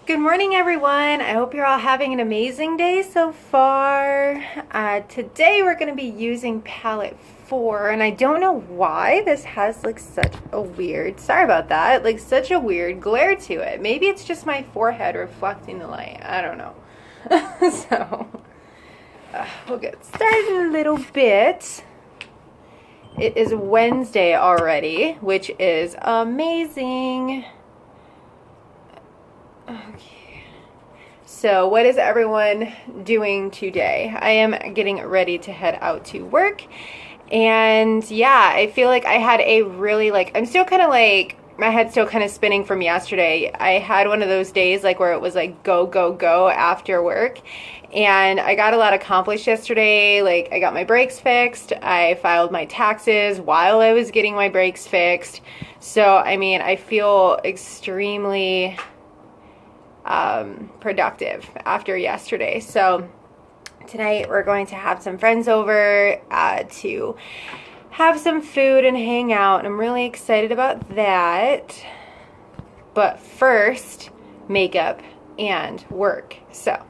Good morning, everyone. I hope you're all having an amazing day so far. Today we're going to be using palette 4, and I don't know why this has like such a weird, sorry about that, like such a weird glare to it. Maybe it's just my forehead reflecting the light. I don't know. We'll get started in a little bit. It is Wednesday already, which is amazing. Okay. So what is everyone doing today? I am getting ready to head out to work. And yeah, I feel like I had a really I'm still kind of my head's still kind of spinning from yesterday. I had one of those days where it was go, go, go after work. And I got a lot accomplished yesterday. I got my brakes fixed. I filed my taxes while I was getting my brakes fixed. So, I mean, I feel extremely productive after yesterday. So tonight we're going to have some friends over to have some food and hang out, and I'm really excited about that. But first, makeup and work. So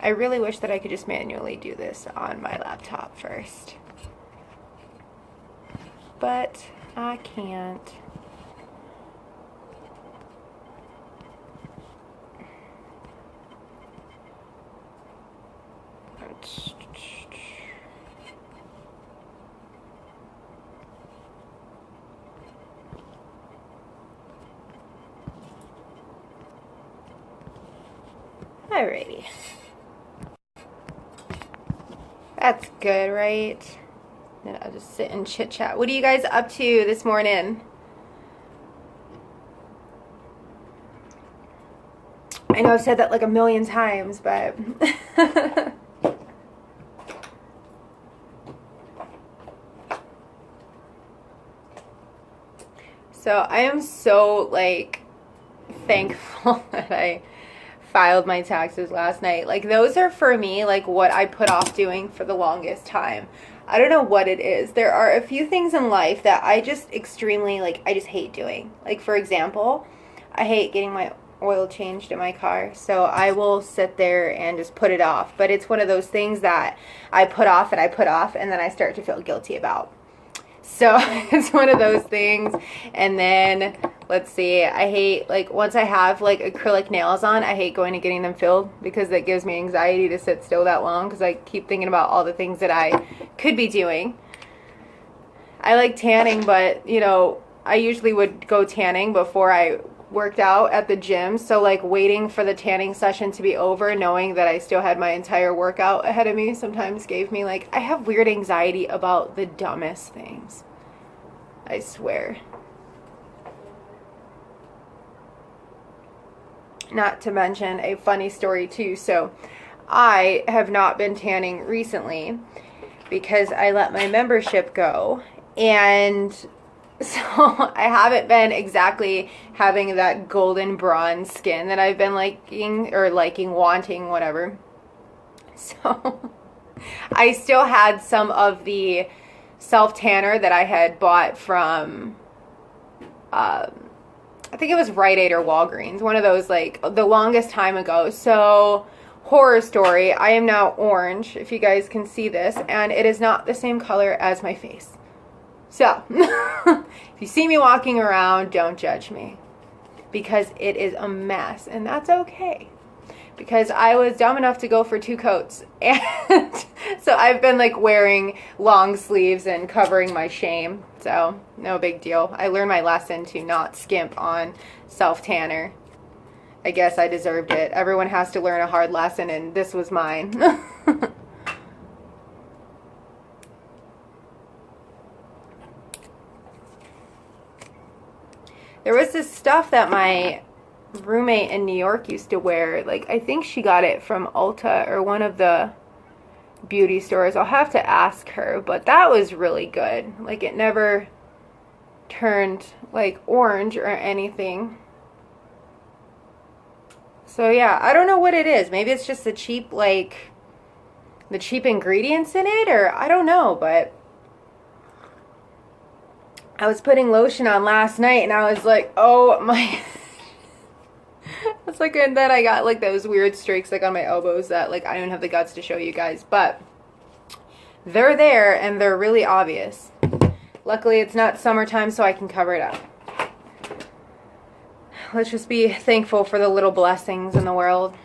I really wish that I could just manually do this on my laptop first, but I can't. Alrighty. That's good, right? Then I'll just sit and chit chat. What are you guys up to this morning? I know I've said that a million times, but so I am so thankful that I filed my taxes last night. Those are for me what I put off doing for the longest time. I don't know what it is. There are a few things in life that I just extremely I just hate doing. For example, I hate getting my oil changed in my car, so I will sit there and just put it off. But it's one of those things that I put off and I put off, and then I start to feel guilty about. So it's one of those things. And then let's see, I hate once I have acrylic nails on, I hate going and getting them filled because that gives me anxiety to sit still that long because I keep thinking about all the things that I could be doing. I like tanning, but I usually would go tanning before I worked out at the gym, so waiting for the tanning session to be over knowing that I still had my entire workout ahead of me sometimes gave me I have weird anxiety about the dumbest things, I swear. Not to mention a funny story too. So I have not been tanning recently because I let my membership go, and so I haven't been exactly having that golden bronze skin that I've been wanting, whatever. So I still had some of the self-tanner that I had bought from, I think it was Rite Aid or Walgreens, one of those the longest time ago. So horror story, I am now orange, if you guys can see this, and it is not the same color as my face. So, if you see me walking around, don't judge me, because it is a mess, and that's okay, because I was dumb enough to go for 2 coats, and so I've been wearing long sleeves and covering my shame, so no big deal. I learned my lesson to not skimp on self-tanner. I guess I deserved it. Everyone has to learn a hard lesson, and this was mine. There was this stuff that my roommate in New York used to wear. I think she got it from Ulta or one of the beauty stores. I'll have to ask her, but that was really good. It never turned orange or anything. So yeah, I don't know what it is. Maybe it's just the cheap ingredients in it, or I don't know, but I was putting lotion on last night and I was like, oh my. It's like, and then I got like those weird streaks like on my elbows that like I don't have the guts to show you guys, but they're there and they're really obvious. Luckily it's not summertime, so I can cover it up. Let's just be thankful for the little blessings in the world.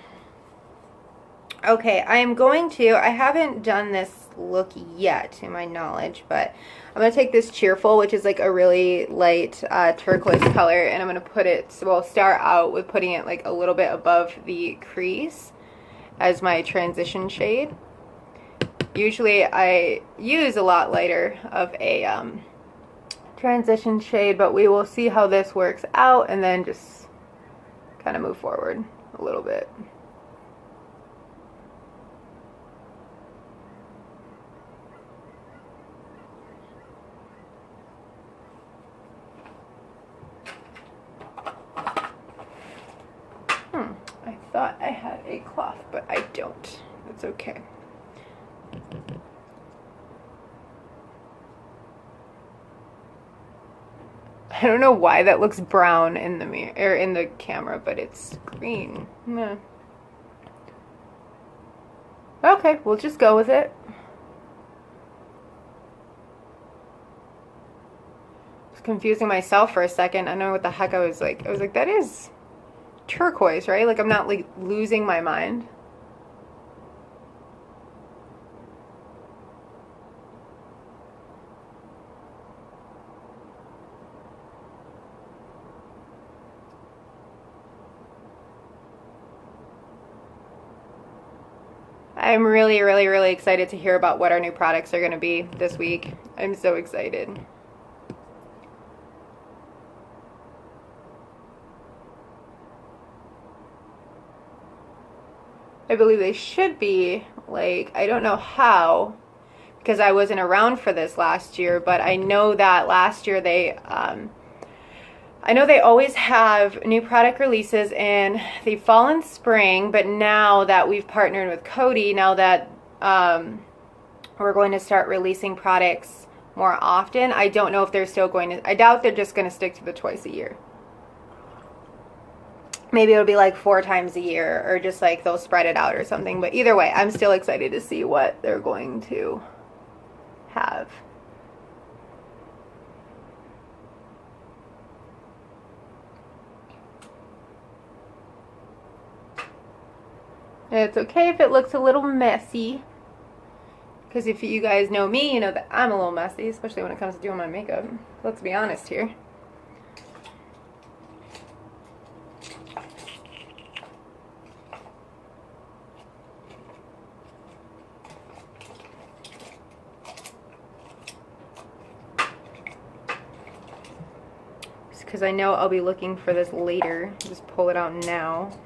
Okay, I haven't done this look yet to my knowledge, but I'm going to take this Cheerful, which is like a really light turquoise color, and I'm going to put it, so we'll start out with putting it like a little bit above the crease as my transition shade. Usually I use a lot lighter of a transition shade, but we will see how this works out and then just kind of move forward a little bit. I thought I had a cloth, but I don't. It's okay. I don't know why that looks brown in the mirror or in the camera, but it's green. Yeah. Okay, we'll just go with it. I was confusing myself for a second. I don't know what the heck I was like. I was like, that is turquoise, right? Like I'm not like losing my mind. I'm really, really, really excited to hear about what our new products are going to be this week. I'm so excited. I believe they should be, like, I don't know how, because I wasn't around for this last year, but I know that last year I know they always have new product releases in the fall and spring, but now that we've partnered with Cody, now that we're going to start releasing products more often, I don't know if they're still going to, I doubt they're just going to stick to the twice a year. Maybe it'll be like 4 times a year, or just like they'll spread it out or something. But either way, I'm still excited to see what they're going to have. And it's okay if it looks a little messy, because if you guys know me, you know that I'm a little messy, especially when it comes to doing my makeup. Let's be honest here. Because I know I'll be looking for this later. Just pull it out now.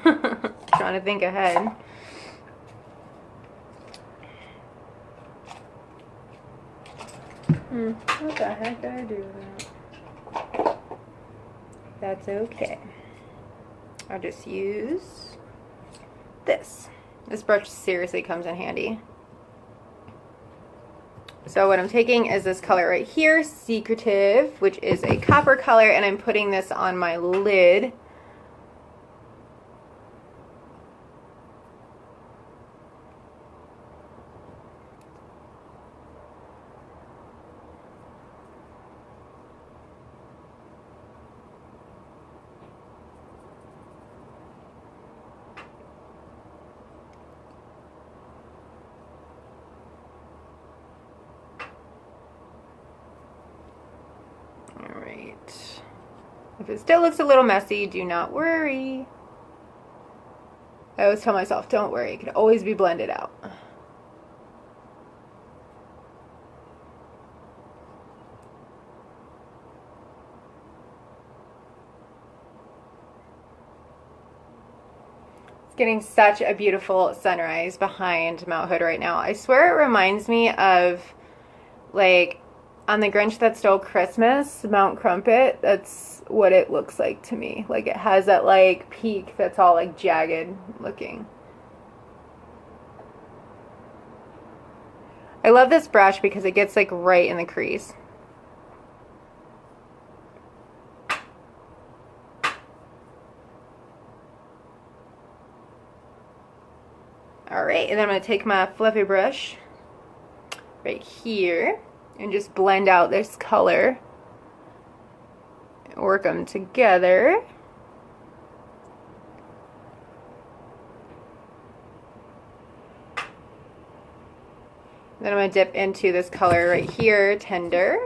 Trying to think ahead. What the heck did I do with that? That's okay. I'll just use this. This brush seriously comes in handy. So what I'm taking is this color right here, Secretive, which is a copper color, and I'm putting this on my lid. If it still looks a little messy, do not worry. I always tell myself, don't worry, it can always be blended out. It's getting such a beautiful sunrise behind Mount Hood right now. I swear it reminds me of, like, on The Grinch That Stole Christmas, Mount Crumpet. That's what it looks like to me. Like, it has that like peak that's all like jagged looking. I love this brush because it gets like right in the crease. and then I'm going to take my fluffy brush right here and just blend out this color. Work them together. Then I'm going to dip into this color right here, Tender.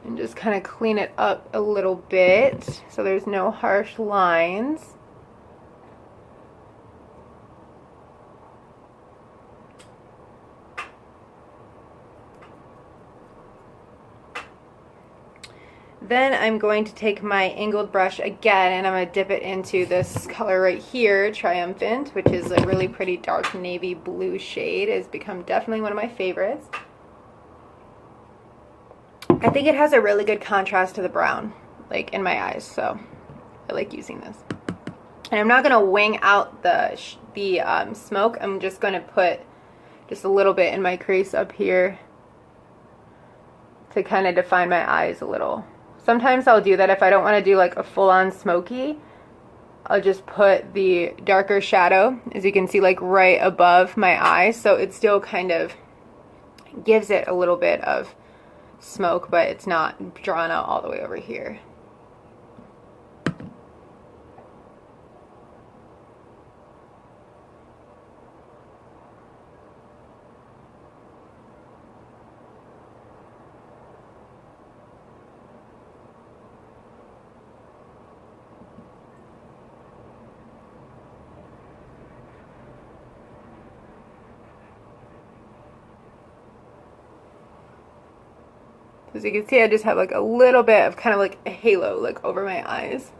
And just kind of clean it up a little bit so there's no harsh lines. Then I'm going to take my angled brush again and I'm going to dip it into this color right here, Triumphant, which is a really pretty dark navy blue shade. It's become definitely one of my favorites. I think it has a really good contrast to the brown, like in my eyes, so I like using this. And I'm not going to wing out the smoke. I'm just going to put just a little bit in my crease up here to kind of define my eyes a little. Sometimes I'll do that if I don't want to do like a full-on smoky. I'll just put the darker shadow, as you can see, like right above my eye, so it still kind of gives it a little bit of smoke, but it's not drawn out all the way over here. As you can see, I just have like a little bit of kind of like a halo like over my eyes.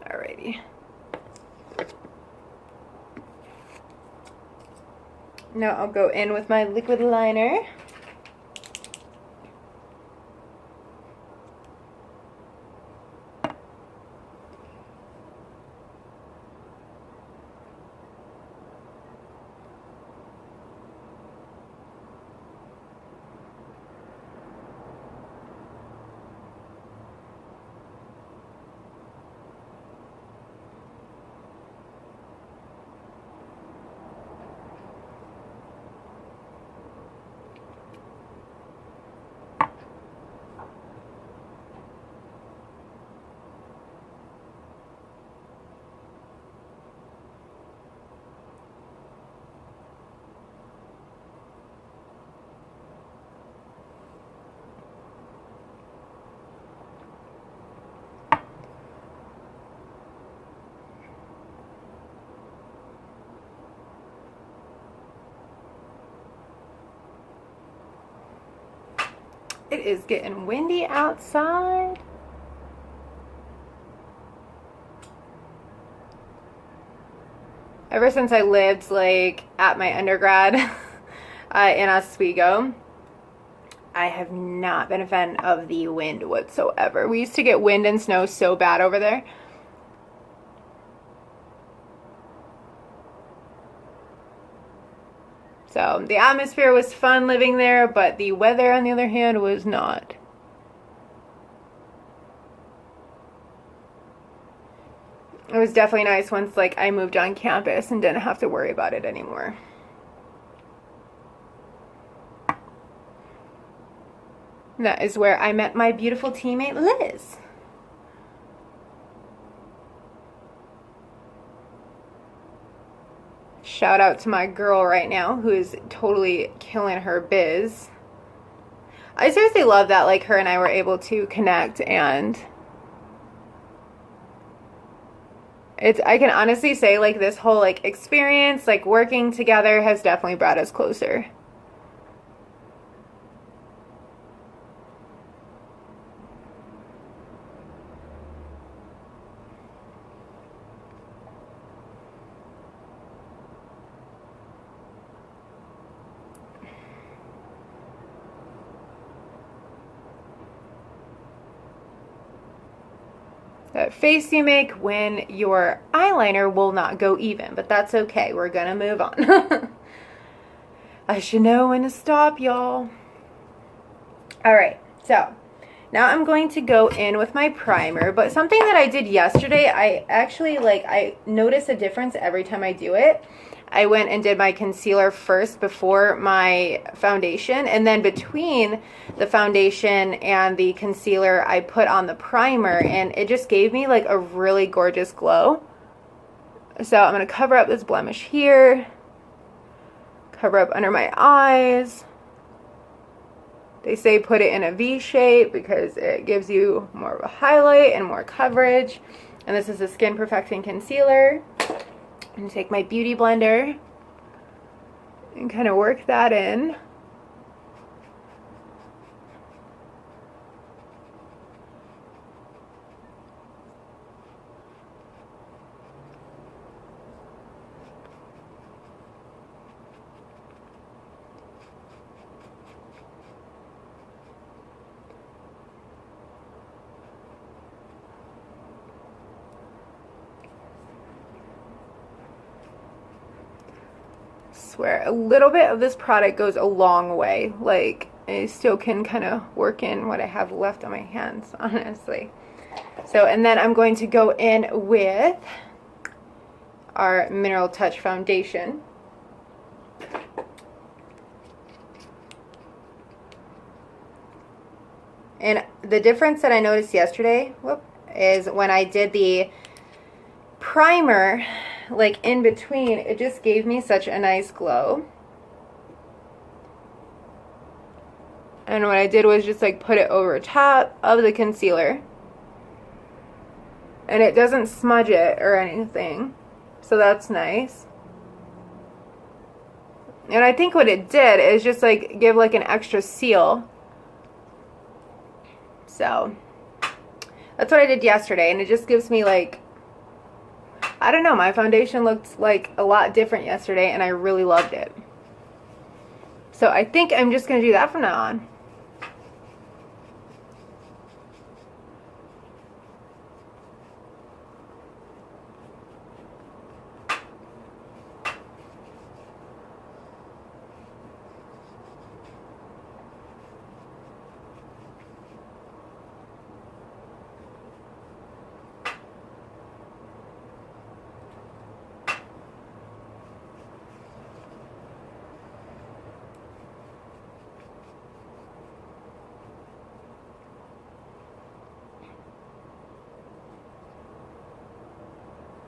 Alrighty. Now I'll go in with my liquid liner. It is getting windy outside. Ever since I lived like at my undergrad in Oswego, I have not been a fan of the wind whatsoever. We used to get wind and snow so bad over there. So the atmosphere was fun living there, but the weather, on the other hand, was not. It was definitely nice once like I moved on campus and didn't have to worry about it anymore. And that is where I met my beautiful teammate Liz. Shout out to my girl right now who is totally killing her biz. I seriously love that like her and I were able to connect, and I can honestly say like this whole like experience, like working together, has definitely brought us closer. that face you make when your eyeliner will not go even, but that's okay. We're gonna move on. I should know when to stop, y'all. All right, so now I'm going to go in with my primer, but something that I did yesterday, I actually I notice a difference every time I do it. I went and did my concealer first before my foundation, and then between the foundation and the concealer, I put on the primer, and it just gave me like a really gorgeous glow. So I'm going to cover up this blemish here, cover up under my eyes. They say put it in a V shape because it gives you more of a highlight and more coverage. And this is a Skin Perfecting Concealer. I'm going to take my Beauty Blender and kind of work that in. Swear a little bit of this product goes a long way. Like, I still can kind of work in what I have left on my hands, honestly. So, and then I'm going to go in with our Mineral Touch foundation. And the difference that I noticed yesterday is when I did the primer, like in between, it just gave me such a nice glow. And what I did was just like put it over top of the concealer, and it doesn't smudge it or anything, so that's nice. And I think what it did is just like give like an extra seal. So that's what I did yesterday, and it just gives me like, I don't know, my foundation looked like a lot different yesterday, and I really loved it. So I think I'm just going to do that from now on.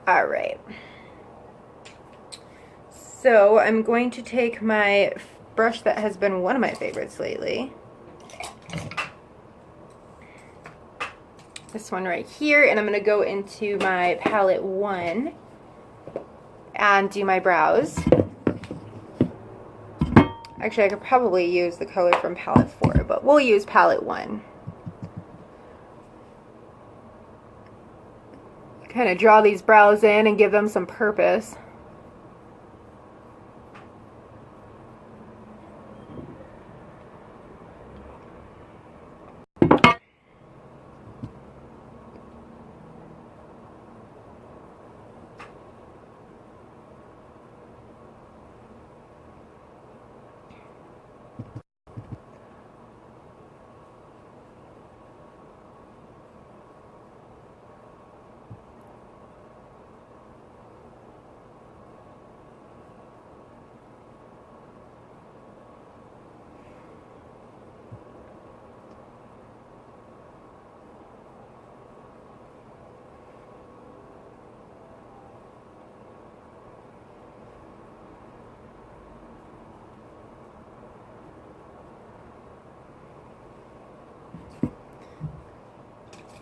All right, so I'm going to take my brush that has been one of my favorites lately, this one right here, and I'm going to go into my palette 1 and do my brows. Actually, I could probably use the color from palette 4, but we'll use palette 1. Kind of draw these brows in and give them some purpose.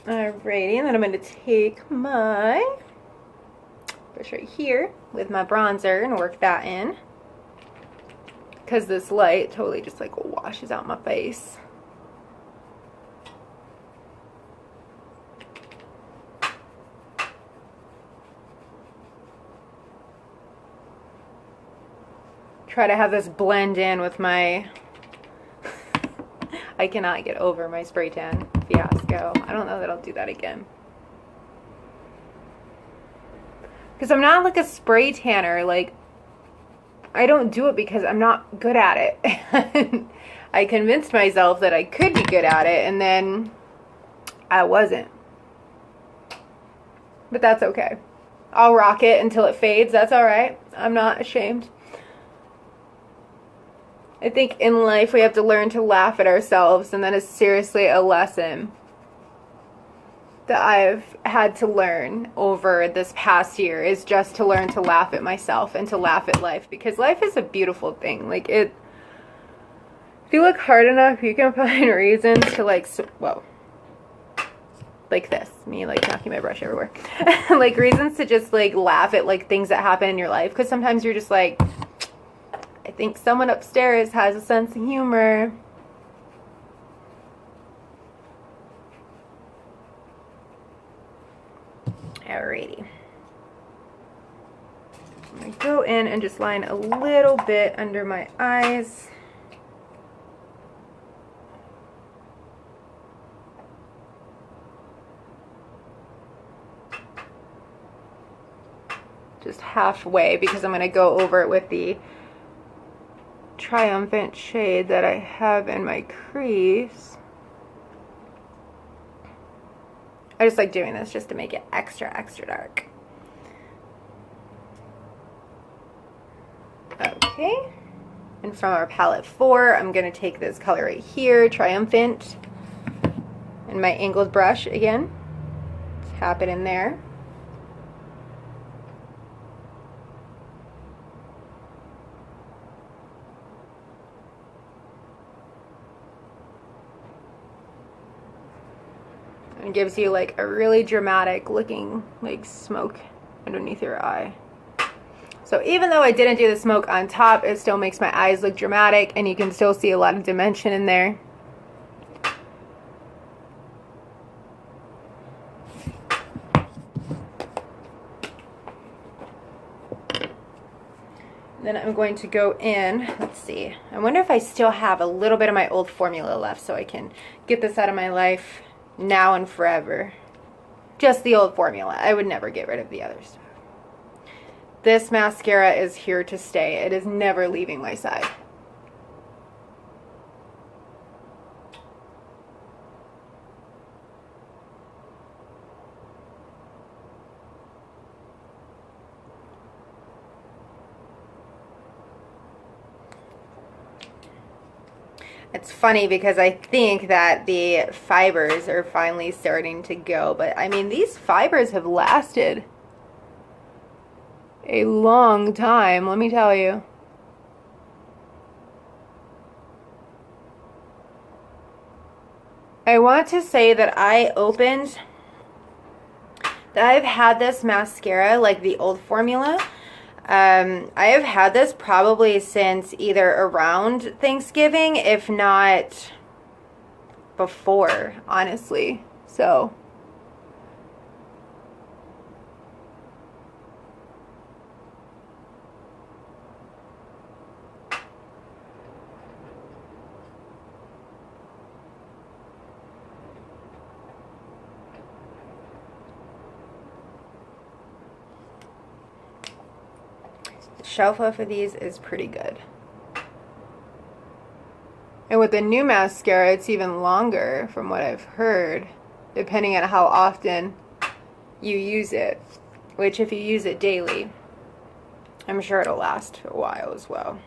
Alrighty, and then I'm going to take my brush right here with my bronzer and work that in, because this light totally just like washes out my face. Try to have this blend in with my I cannot get over my spray tan fiasco. I don't know that I'll do that again. Because I'm not like a spray tanner. Like, I don't do it because I'm not good at it. I convinced myself that I could be good at it, and then I wasn't. But that's okay. I'll rock it until it fades. That's all right. I'm not ashamed. I think in life we have to learn to laugh at ourselves, and that is seriously a lesson that I've had to learn over this past year, is just to learn to laugh at myself and to laugh at life, because life is a beautiful thing. Like, if you look hard enough, you can find reasons to like, whoa, like this, me like knocking my brush everywhere. Like reasons to just like laugh at like things that happen in your life, because sometimes you're just like, I think someone upstairs has a sense of humor. Alrighty. I'm going to go in and just line a little bit under my eyes. Just halfway, because I'm going to go over it with the Triumphant shade that I have in my crease. I just like doing this just to make it extra, extra dark. Okay. And from our palette 4, I'm going to take this color right here, Triumphant, and my angled brush again. Tap it in there. And gives you like a really dramatic looking like smoke underneath your eye. So even though I didn't do the smoke on top, it still makes my eyes look dramatic, and you can still see a lot of dimension in there. Then I'm going to go in, let's see, I wonder if I still have a little bit of my old formula left, so I can get this out of my life now and forever. Just the old formula. I would never get rid of the others. This mascara is here to stay. It is never leaving my side. It's funny because I think that the fibers are finally starting to go, but I mean, these fibers have lasted a long time, let me tell you. I want to say that I've had this mascara, like the old formula. I have had this probably since either around Thanksgiving, if not before, honestly. So the shelf life of these is pretty good. And with the new mascara, it's even longer from what I've heard, depending on how often you use it. Which, if you use it daily, I'm sure it'll last a while as well.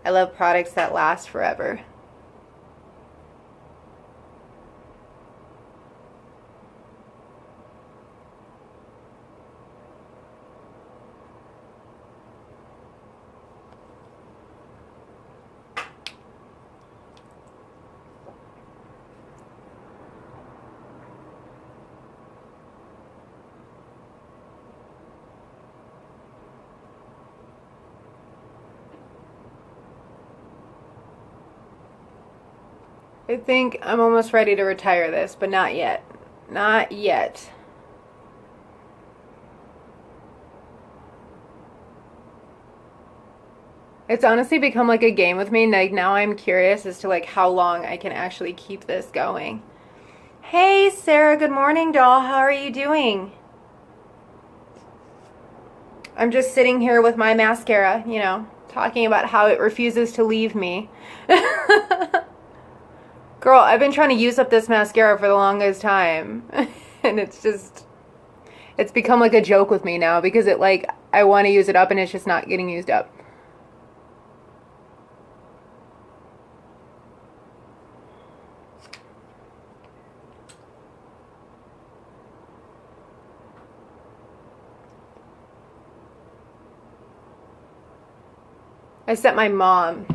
I love products that last forever. I think I'm almost ready to retire this, but not yet. Not yet. It's honestly become like a game with me. Like, now I'm curious as to like how long I can actually keep this going. Hey Sarah, good morning doll. How are you doing? I'm just sitting here with my mascara, you know, talking about how it refuses to leave me. Girl, I've been trying to use up this mascara for the longest time. And it's become like a joke with me now because I want to use it up and it's just not getting used up. I sent my mom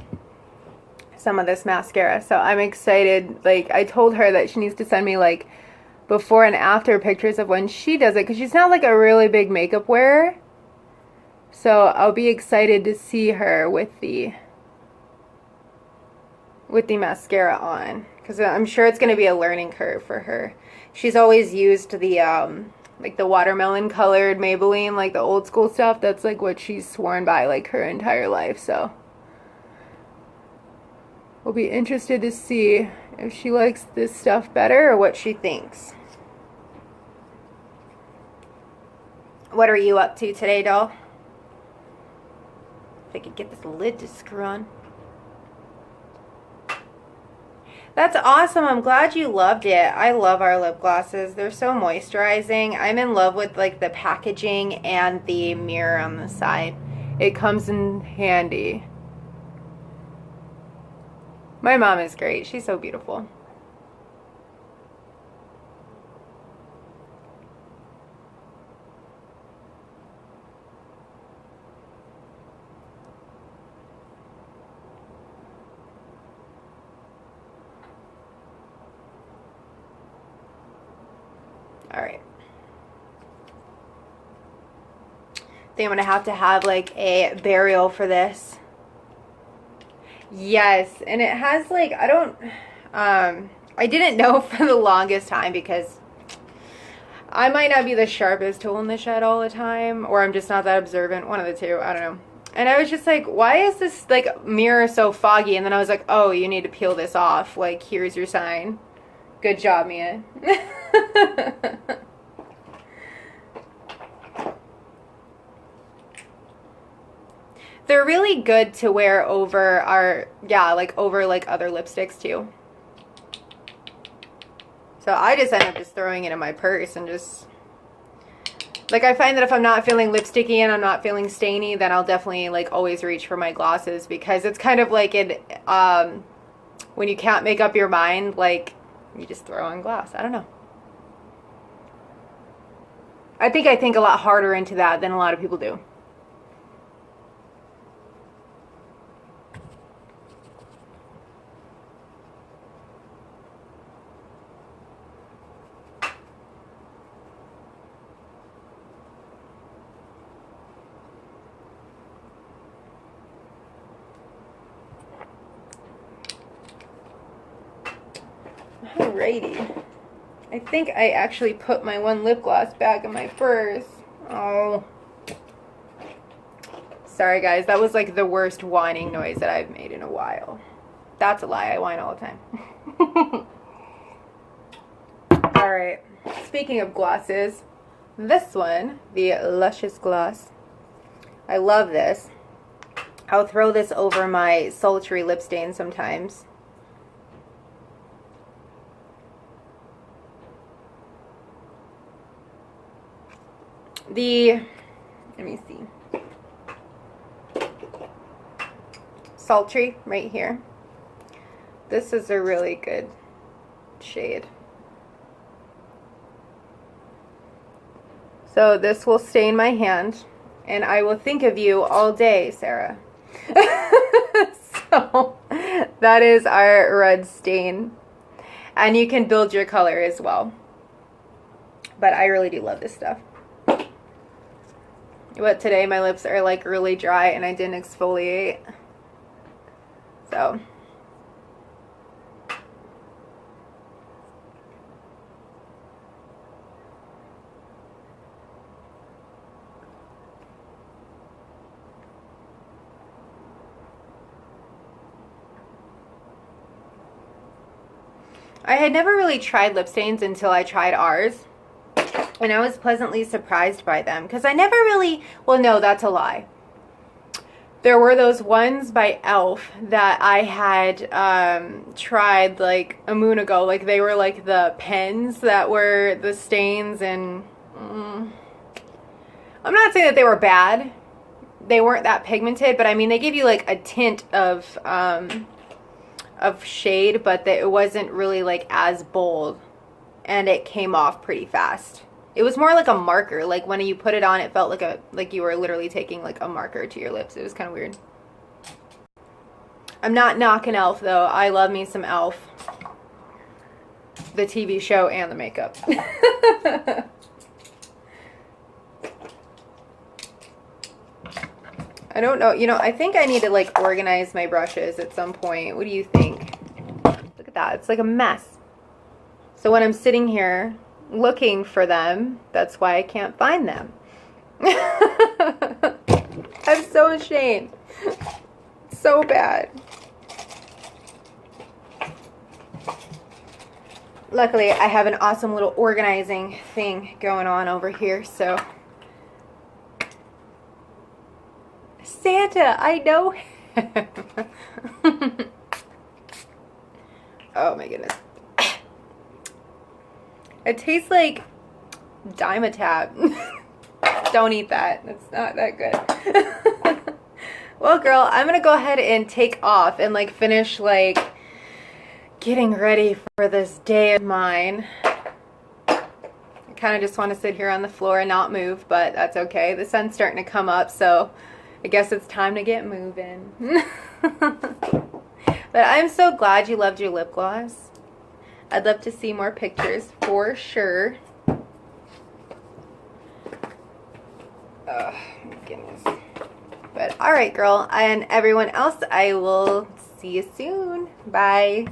some of this mascara, so I'm excited. Like, I told her that she needs to send me like before and after pictures of when she does it, because she's not like a really big makeup wearer. So I'll be excited to see her with the mascara on, because I'm sure it's going to be a learning curve for her. She's always used the like the watermelon colored Maybelline, like the old school stuff. That's like what she's sworn by like her entire life. So we'll be interested to see if she likes this stuff better or what she thinks. What are you up to today, doll? If I could get this lid to screw on. That's awesome. I'm glad you loved it. I love our lip glosses. They're so moisturizing. I'm in love with like the packaging and the mirror on the side. It comes in handy. My mom is great. She's so beautiful. Alright. I think I'm going to have like a burial for this. Yes, and it has like, I didn't know for the longest time because I might not be the sharpest tool in the shed all the time, or I'm just not that observant, one of the two, I don't know. And I was just like, why is this like mirror so foggy? And then I was like, oh, you need to peel this off. Like, here's your sign. Good job, Mia. They're really good to wear over over like other lipsticks too. So I just end up just throwing it in my purse and just, like, I find that if I'm not feeling lipsticky and I'm not feeling stainy, then I'll definitely like always reach for my glosses, because it's kind of like when you can't make up your mind, like, you just throw on gloss. I don't know. I think a lot harder into that than a lot of people do. Alrighty. I think I actually put my one lip gloss back in my purse. Oh. Sorry guys, that was like the worst whining noise that I've made in a while. That's a lie, I whine all the time. Alright, speaking of glosses, this one, the Luscious Gloss. I love this. I'll throw this over my sultry lip stain sometimes. Let me see, Sultry right here. This is a really good shade. So this will stain my hand, and I will think of you all day, Sarah. So that is our red stain. And you can build your color as well. But I really do love this stuff. But today my lips are like really dry and I didn't exfoliate. So I had never really tried lip stains until I tried ours. And I was pleasantly surprised by them because I never really, well, no, that's a lie. There were those ones by e.l.f. that I had tried like a moon ago. Like they were like the pens that were the stains, and I'm not saying that they were bad. They weren't that pigmented, but I mean they give you like a tint of shade, but it wasn't really like as bold, and it came off pretty fast. It was more like a marker. Like when you put it on, it felt like you were literally taking like a marker to your lips. It was kind of weird. I'm not knocking e.l.f. though. I love me some e.l.f. The TV show and the makeup. I don't know. You know, I think I need to like organize my brushes at some point. What do you think? Look at that. It's like a mess. So when I'm sitting here looking for them, that's why I can't find them. I'm so ashamed. So bad. Luckily, I have an awesome little organizing thing going on over here, so. Santa, I know him. Oh my goodness. It tastes like Dimetapp. Don't eat that. That's not that good. Well, girl, I'm gonna go ahead and take off and like finish like getting ready for this day of mine. I kind of just want to sit here on the floor and not move, but that's okay. The sun's starting to come up, so I guess it's time to get moving. But I'm so glad you loved your lip gloss. I'd love to see more pictures for sure. Oh my goodness. But alright, girl, and everyone else, I will see you soon. Bye.